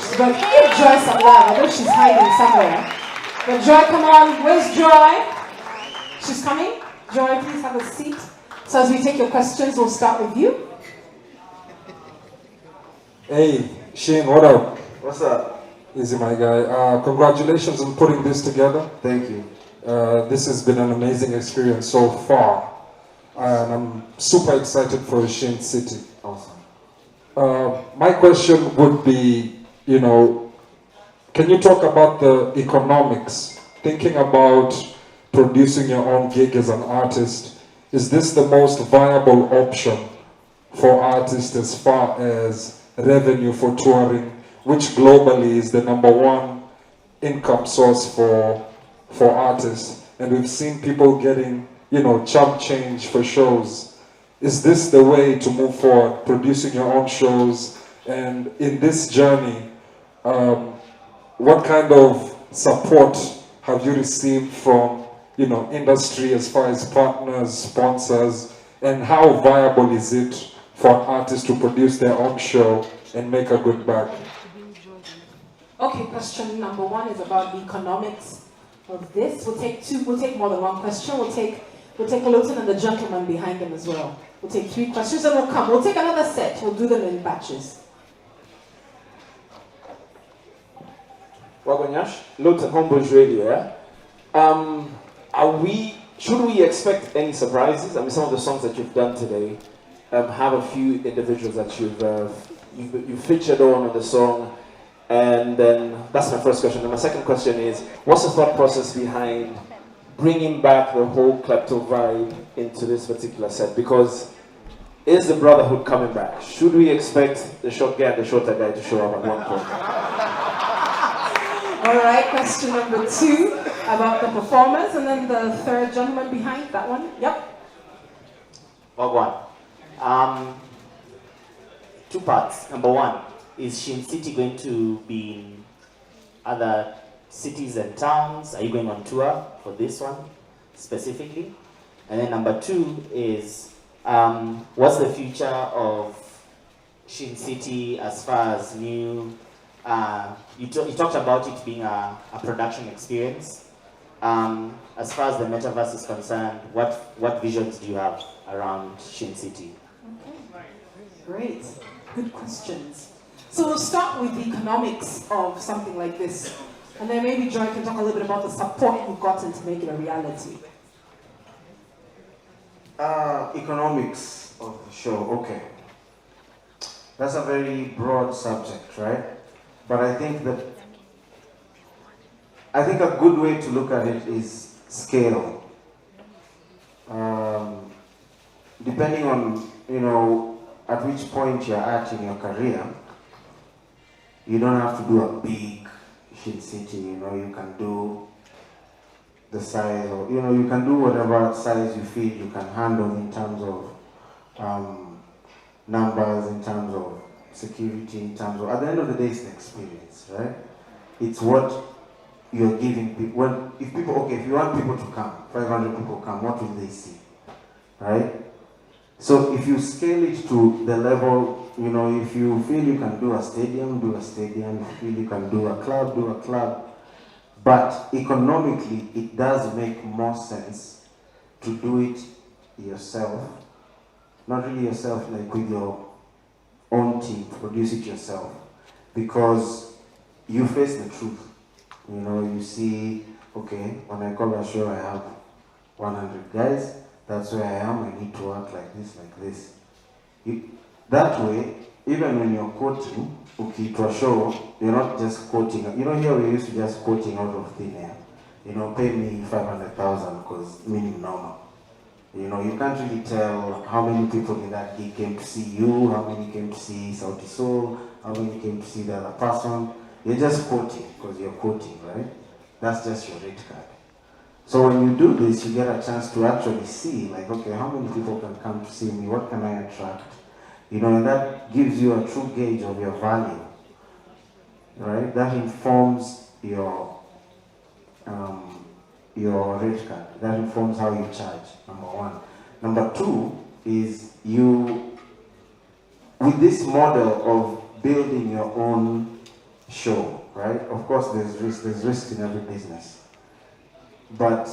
She's going to give Joy some love. I know she's hiding somewhere. But Joy, come on. Where's Joy? She's coming. Joy, please have a seat. So as we take your questions, we'll start with you. Hey, Shane, what up? What's up? Easy, my guy. Congratulations on putting this together. Thank you. This has been an amazing experience so far. And I'm super excited for Shincity. Awesome. My question would be, can you talk about the economics? Thinking about producing your own gig as an artist, is this the most viable option for artists as far as revenue for touring, which globally is the #1 income source for artists? And we've seen people getting, chump change for shows. Is this the way to move forward, producing your own shows? And in this journey, what kind of support have you received from, industry as far as partners, sponsors, and how viable is it for an artist to produce their own show and make a good bag? Okay, question number 1 is about the economics of this. We'll take more than one question. We'll take Loton and the gentleman behind him as well. We'll take 3 questions and we'll take another set. We'll do them in batches. Wagonyash, Loton Homebridge Radio, yeah? Should we expect any surprises? I mean, some of the songs that you've done today have a few individuals that you've featured on the song. And then that's my first question. And my second question is, what's the thought process behind bringing back the whole klepto vibe into this particular set? Because is the brotherhood coming back? Should we expect the short guy and the shorter guy to show up at one point? All right, question number 2 about the performers, and then the third gentleman behind that one. Yep. Wagwan. 2 parts. Number 1, is Shincity going to be in other cities and towns? Are you going on tour for this one specifically? And then number 2 is, what's the future of Shincity as far as new? You talked about it being a production experience. As far as the metaverse is concerned, what visions do you have around Shincity? Okay. Great. Good questions. So we'll start with the economics of something like this. And then maybe Joy can talk a little bit about the support you've gotten to make it a reality. Economics of the show, okay. That's a very broad subject, right? But I think a good way to look at it is scale. Depending on, at which point you're at in your career, you don't have to do a big Shincity, you can do the size, or, you can do whatever size you feel you can handle in terms of numbers, in terms of security, in terms of, at the end of the day, it's the experience, right? It's what you're giving people. If you want people to come, 500 people come, what will they see, right? So if you scale it to the level, if you feel you can do a stadium, do a stadium. If you feel you can do a club, do a club. But economically, it does make more sense to do it yourself. Not really yourself, like with your own team, produce it yourself. Because you face the truth. You see, okay, when I call a show, I have 100 guys. That's where I am. I need to work like this, like this. That way, even when you're quoting, okay, to a show, you're not just quoting. Here we used to just quoting out of thin air. Pay me 500,000 because meaning normal. You can't really tell how many people in that gig came to see you, how many came to see Sauti Soul, how many came to see the other person. You're just quoting because you're quoting, right? That's just your rate card. So when you do this, you get a chance to actually see, like, okay, how many people can come to see me? What can I attract? And that gives you a true gauge of your value, right? That informs your rate card. That informs how you charge, number 1. Number 2 is with this model of building your own show, right? Of course, there's risk in every business. But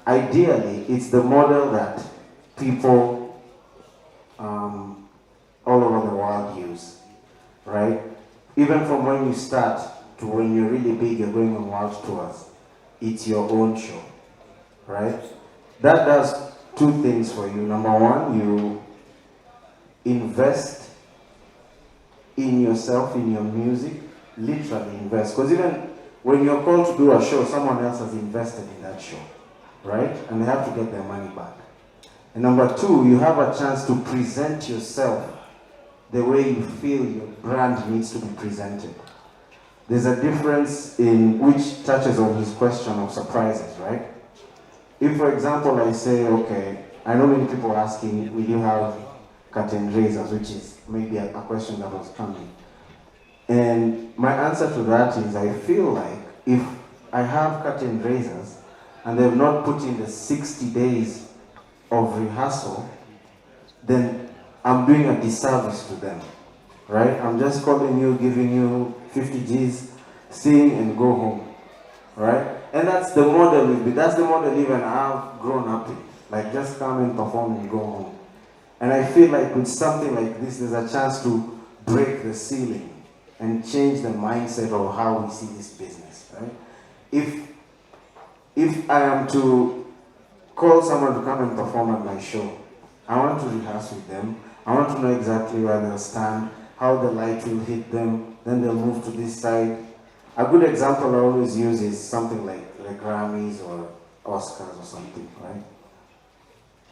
ideally, it's the model that people all over the world use, right? Even from when you start to when you're really big, you're going on world tours, it's your own show, right? That does two things for you. Number one, you invest in yourself, in your music, literally invest. Because even when you're called to do a show, someone else has invested in that show, right? And they have to get their money back. And number two, you have a chance to present yourself the way you feel your brand needs to be presented. There's a difference in which touches on his question of surprises, right? If, for example, I say, okay, I know many people are asking, will you have curtain raisers, which is maybe a question that was coming. And my answer to that is, I feel like if I have curtain raisers and they've not put in the 60 days of rehearsal, then I'm doing a disservice to them, right? I'm just calling you, giving you 50 G's, sing and go home, right? And that's the model that's the model even I've grown up in. Like, just come and perform and go home. And I feel like with something like this, there's a chance to break the ceiling and change the mindset of how we see this business, right? If I am to call someone to come and perform at my show, I want to rehearse with them. I want to know exactly where they'll stand, how the light will hit them, then they'll move to this side. A good example I always use is something like the Grammys or Oscars or something, right?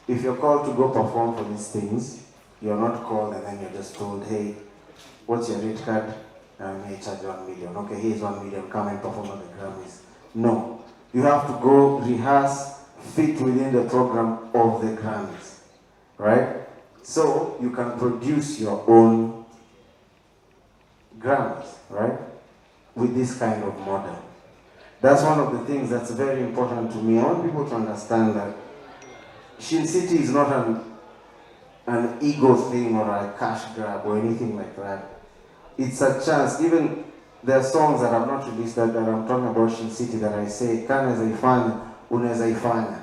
If you're called to go perform for these things, you're not called and then you're just told, hey, what's your rate card? May charge 1 million. Okay, here's 1 million, come and perform at the Grammys. No, you have to go rehearse, fit within the program of the Grammys, right? So you can produce your own Grammys, right? With this kind of model. That's one of the things that's very important to me. I want people to understand that Shincity is not an ego thing or a cash grab or anything like that. It's a chance. Even there are songs that I've not released that I'm talking about Shincity that I say, kana zaifanya, unaweza ifanya,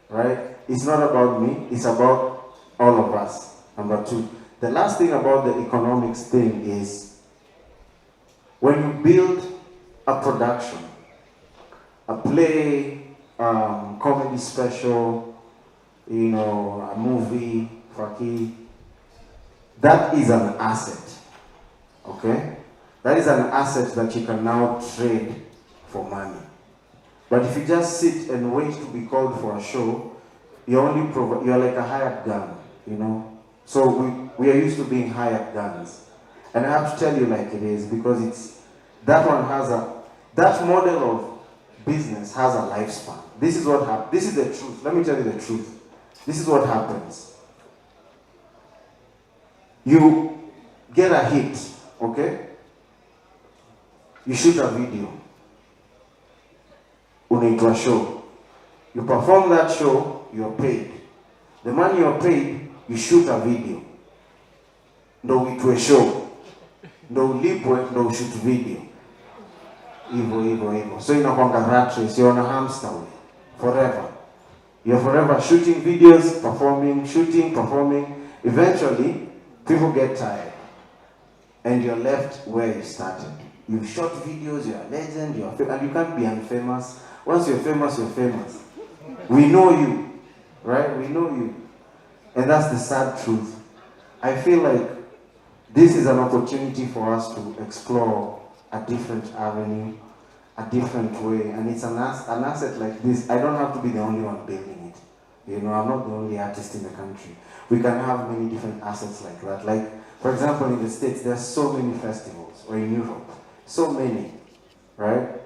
right? It's not about me, it's about all of us. Number two. The last thing about the economics thing is, when you build a production, a play, comedy special, you know, a movie, Faki, that is an asset, okay? That is an asset that you can now trade for money. But if you just sit and wait to be called for a show, you're like a hired gun, you know? So we are used to being hired guns. And I have to tell you like it is, because that model of business has a lifespan. This is what happens. This is the truth. Let me tell you the truth. This is what happens. You get a hit, okay? You shoot a video. Unaitwa show. You perform that show, you're paid. The money you're paid, you shoot a video. Ndo uitwe show. Ndo ulipwe, ndo shoot video. Hivyo. So inakwanga rat race, you're on a hamster wheel. Forever. You're forever shooting videos, performing, shooting, performing. Eventually, people get tired. And you're left where you started. You've shot videos, you're a legend, and you can't be unfamous. Once you're famous, you're famous. We know you, right? We know you. And that's the sad truth. I feel like this is an opportunity for us to explore a different avenue, a different way. And it's an asset like this. I don't have to be the only one building it. You know, I'm not the only artist in the country. We can have many different assets like that. Like, for example, in the States, there's so many festivals, or in Europe, so many, right?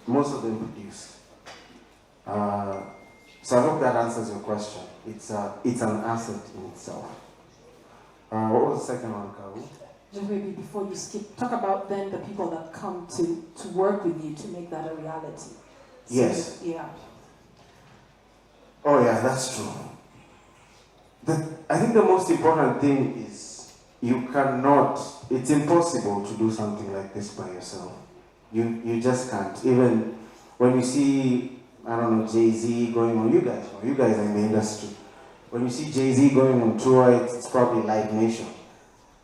Most of them produce. So I hope that answers your question. It's an asset in itself. What was the second one, Karu? Just maybe before you skip, talk about then the people that come to work with you to make that a reality. So Yes. Yeah. Oh yeah, that's true. I think the most important thing is you cannot, it's impossible to do something like this by yourself. You just can't. Even when you see, I don't know, Jay-Z going on, you guys are in the industry. When you see Jay-Z going on tour, it's probably Live Nation.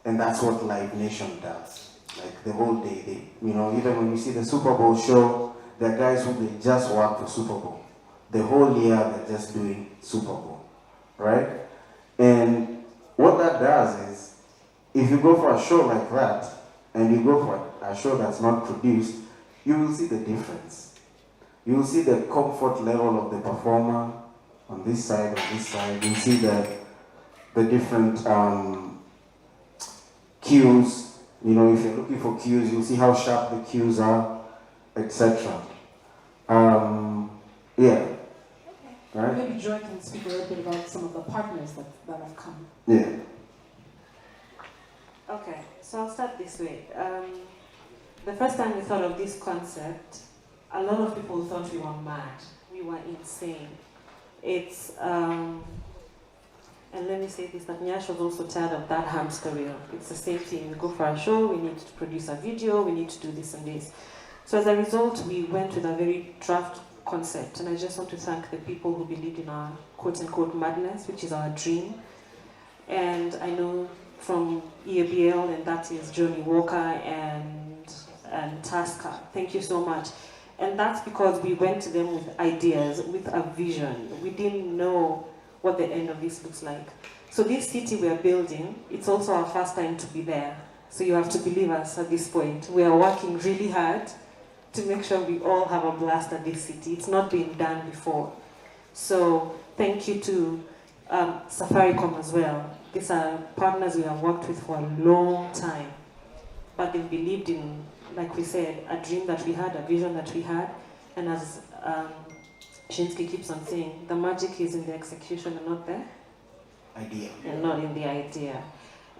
And that's what Live Nation does. Like the whole day, even when you see the Super Bowl show, there are guys who they just work for Super Bowl. The whole year they're just doing Super Bowl, right? And what that does is, if you go for a show like that, and you go for a show that's not produced, you will see the difference. You will see the comfort level of the performer on this side, on this side. You see the different cues. If you're looking for cues, you'll see how sharp the cues are, etc. Yeah. Right? Maybe Joy can speak a little bit about some of the partners that have come. Yeah. Okay, so I'll start this way. The first time we thought of this concept, a lot of people thought we were mad. We were insane. It's, and let me say this, that Nyash was also tired of that hamster wheel. It's the same thing. We go for a show, we need to produce a video, we need to do this and this. So as a result, we went with a very draft concept, and I just want to thank the people who believed in our quote-unquote madness, which is our dream. And I know from EABL, and that is Johnny Walker and Tasker. Thank you so much. And that's because we went to them with ideas, with a vision. We didn't know what the end of this looks like. So this city we are building, it's also our first time to be there. So you have to believe us at this point. We are working really hard to make sure we all have a blast at this city. It's not been done before. So thank you to Safaricom as well. These are partners we have worked with for a long time. But they've believed in, like we said, a dream that we had, a vision that we had. And as Shincity keeps on saying, the magic is in the execution and not the idea. And not in the idea.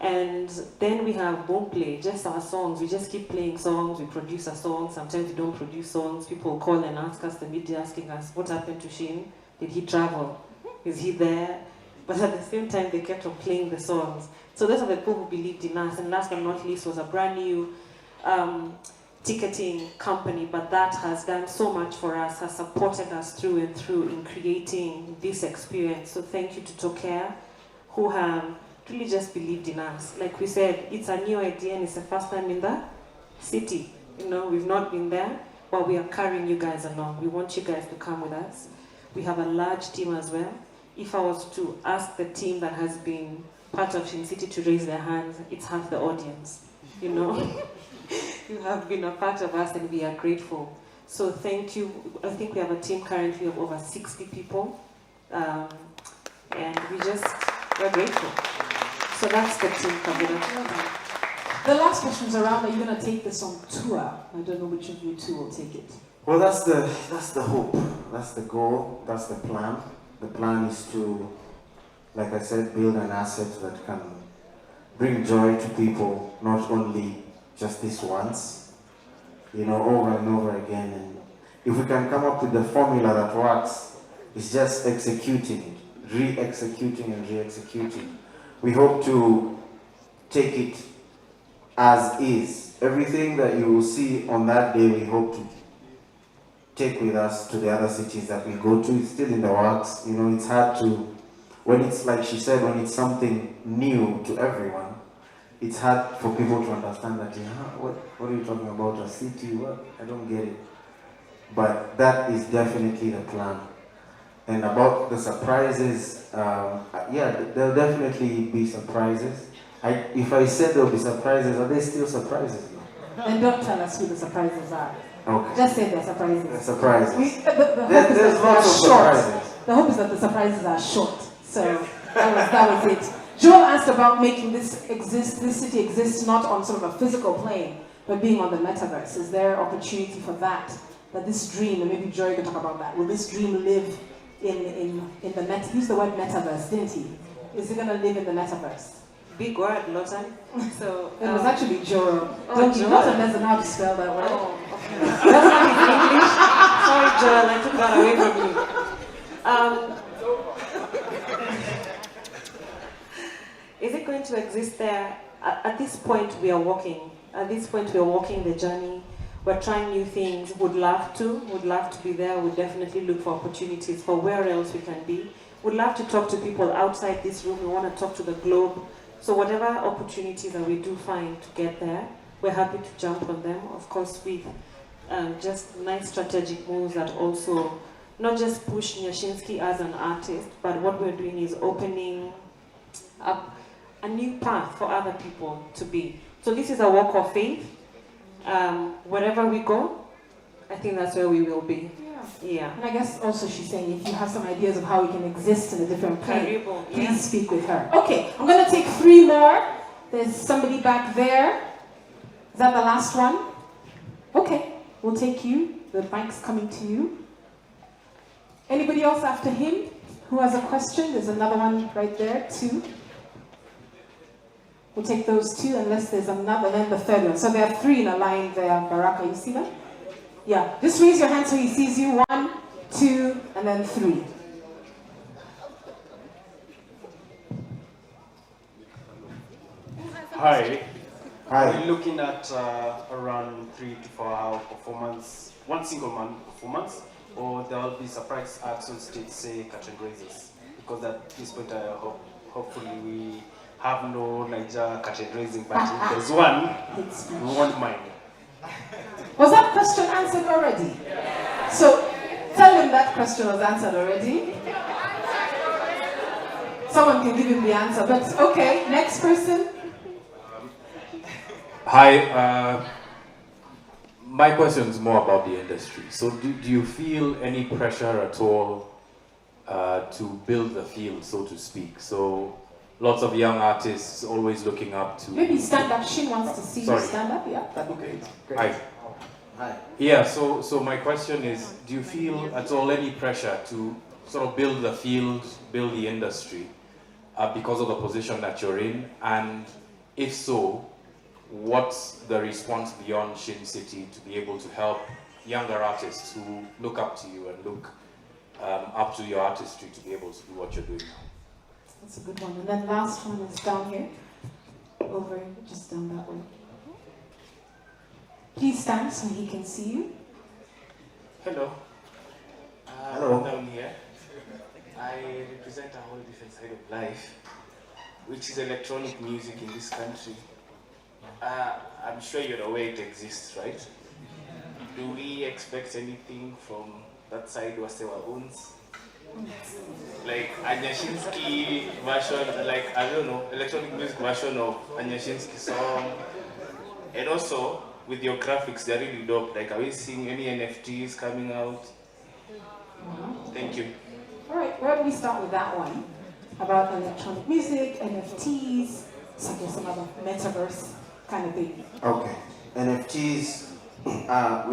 And then we have Boomplay, just our songs. We just keep playing songs, we produce a song, sometimes we don't produce songs. People call and ask us, the media asking us, what happened to Shin? Did he travel? Is he there? But at the same time, they kept on playing the songs. So those are the people who believed in us. And last but not least was a brand new ticketing company, but that has done so much for us, has supported us through and through in creating this experience. So thank you to Tokea, who have really just believed in us. Like we said, it's a new idea and it's the first time in the city. We've not been there, but we are carrying you guys along. We want you guys to come with us. We have a large team as well. If I was to ask the team that has been part of Shincity to raise their hands, it's half the audience, You have been a part of us and we are grateful. So thank you. I think we have a team currently of over 60 people. And we're grateful. So that's the team covered up. The last question is around, are you going to take this on tour? I don't know which of you two will take it. Well, that's the hope. That's the goal. That's the plan. The plan is to, like I said, build an asset that can bring joy to people, not only just this once, over and over again. And if we can come up with the formula that works, it's just executing it, re-executing and re-executing. We hope to take it as is. Everything that you will see on that day, we hope to take with us to the other cities that we go to. It's still in the works. It's hard to, when it's like she said, when it's something new to everyone, it's hard for people to understand that, what are you talking about, a city, what? I don't get it. But that is definitely the plan. And about the surprises, there'll definitely be surprises. If I said there'll be surprises, are they still surprises? And don't tell us who the surprises are. Okay. Just say they're surprises. The surprises. There's lots of surprises. The hope is that the surprises are short. So that was it. Joel asked about making this city exist not on sort of a physical plane, but being on the metaverse. Is there opportunity for that? That this dream, and maybe Joy could talk about that. Will this dream live in the he used the word metaverse, didn't he? Is it going to live in the metaverse? Big word, Lotan. So it was actually Joel. Joel. Lotan doesn't know how to spell that word. Oh, okay. That's not his English. Sorry, Joel, I took that away from you. Is it going to exist there? at this point we are walking. At this point we are walking the journey. We're trying new things. Would love to be there. Would definitely look for opportunities for where else we can be. Would love to talk to people outside this room. We want to talk to the globe. So whatever opportunities that we do find to get there, we're happy to jump on them. Of course, with just nice strategic moves that also not just push Nyashinski as an artist, but what we're doing is opening up a new path for other people to be. So this is a walk of faith. Wherever we go, I think that's where we will be. Yeah. And I guess also she's saying if you have some ideas of how we can exist in a different plane, please Yeah. speak with her. Okay, I'm going to take 3 more. There's somebody back there. Is that the last one? Okay, we'll take you. The mic's coming to you. Anybody else after him who has a question? There's another one right there, 2. We'll take those 2 unless there's another, then the 3rd one. So there are 3 in a line there, Baraka. You see that? Yeah. Just raise your hand so he sees you. 1, 2, and then 3. Hi. Hi. We're looking at around 3 to 4 hour performance, one single man performance, or there will be surprise acts on stage, say curtain raisers. Because at this point, hopefully we have no Niger curtain raising, but if there's one, we won't mind. Was that question answered already? So tell him that question was answered already. Someone can give him the answer, but okay, next person. Hi, my question is more about the industry. So do you feel any pressure at all to build the field, so to speak? So lots of young artists always looking up to... Maybe stand up. Shin wants to see you stand up. Yeah, that'd be great. Hi. Hi. Yeah, so my question is, do you feel at all any pressure to sort of build the field, build the industry, because of the position that you're in? And if so, what's the response beyond Shincity to be able to help younger artists who look up to you and look up to your artistry to be able to do what you're doing now? That's a good one. And then last one is down here. Over, just down that way. Please stand so he can see you. Hello. Hello. I'm down here. I represent a whole different side of life, which is electronic music in this country. I'm sure you're aware it exists, right? Do we expect anything from that side was our own? Like a Nyashinski version, like, I don't know, electronic music version of a Nyashinski song. And also, with your graphics, they're really dope. Like, are we seeing any NFTs coming out? Thank you. All right, why don't we start with that one? About electronic music, NFTs, some other metaverse kind of thing. Okay. NFTs, we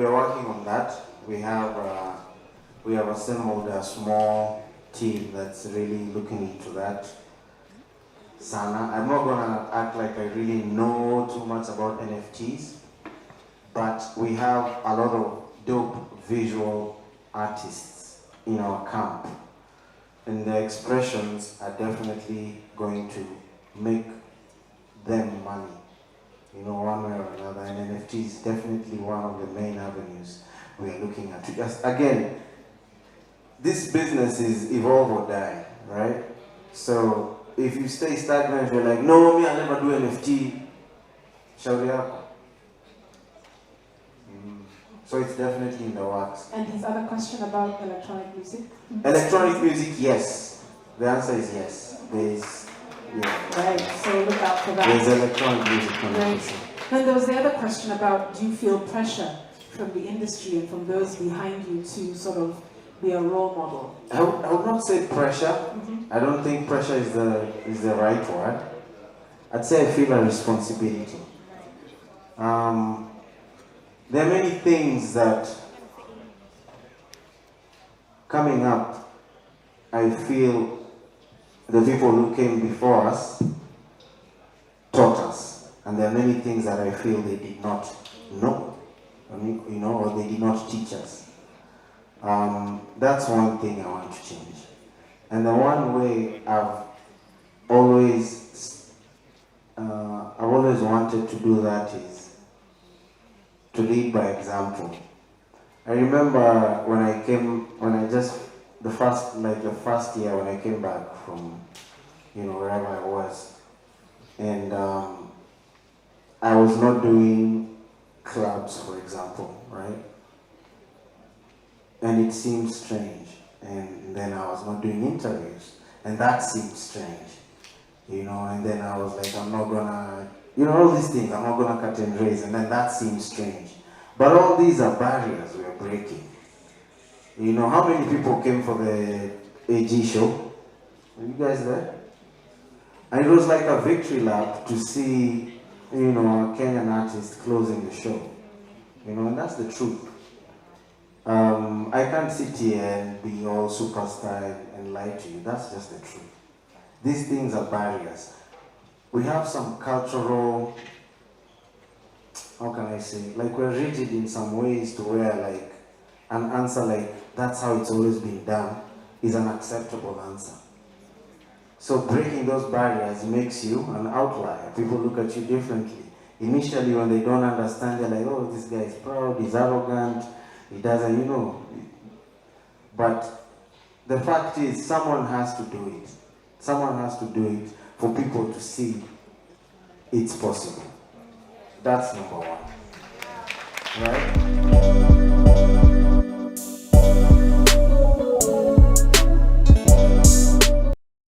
are working on that. We have assembled a small team that's really looking into that. Sana, I'm not gonna act like I really know too much about NFTs, but we have a lot of dope visual artists in our camp, and the expressions are definitely going to make them money, you know, one way or another. And NFT is definitely one of the main avenues we are looking at. Because again, this business is evolve or die, right? So if you stay stagnant, you're like, no, me, I'll never do NFT, shauri yako. So it's definitely in the works. And his other question about electronic music? Electronic music, yes. The answer is yes. There's, yeah. Right, so look out for that. There's electronic music. Right. Then there was the other question about, do you feel pressure from the industry and from those behind you to sort of be a role model? I would not say pressure. I don't think pressure is the right word. I'd say I feel a responsibility. There are many things that coming up, I feel the people who came before us taught us, and there are many things that I feel they did not know, you know, or they did not teach us. That's one thing I want to change. And the one way I've always I've always wanted to do that is to lead by example. I remember the first year when I came back from, wherever I was, and I was not doing clubs, for example, right? And it seemed strange. And then I was not doing interviews, and that seemed strange, and then I was like, I'm not gonna, all these things, I'm not gonna cut and raise, and then that seemed strange. But all these are barriers we are breaking. How many people came for the AG show? Are you guys there? And it was like a victory lap to see, a Kenyan artist closing the show. And that's the truth. I can't sit here and be all superstar and lie to you. That's just the truth. These things are barriers. We have some cultural, how can I say, like we're rigid in some ways to where like an answer like that's how it's always been done is an acceptable answer. So breaking those barriers makes you an outlier. People look at you differently. Initially when they don't understand, they're like, oh, this guy is proud, he's arrogant, he doesn't, But the fact is, someone has to do it. Someone has to do it for people to see it's possible. That's number one. Right?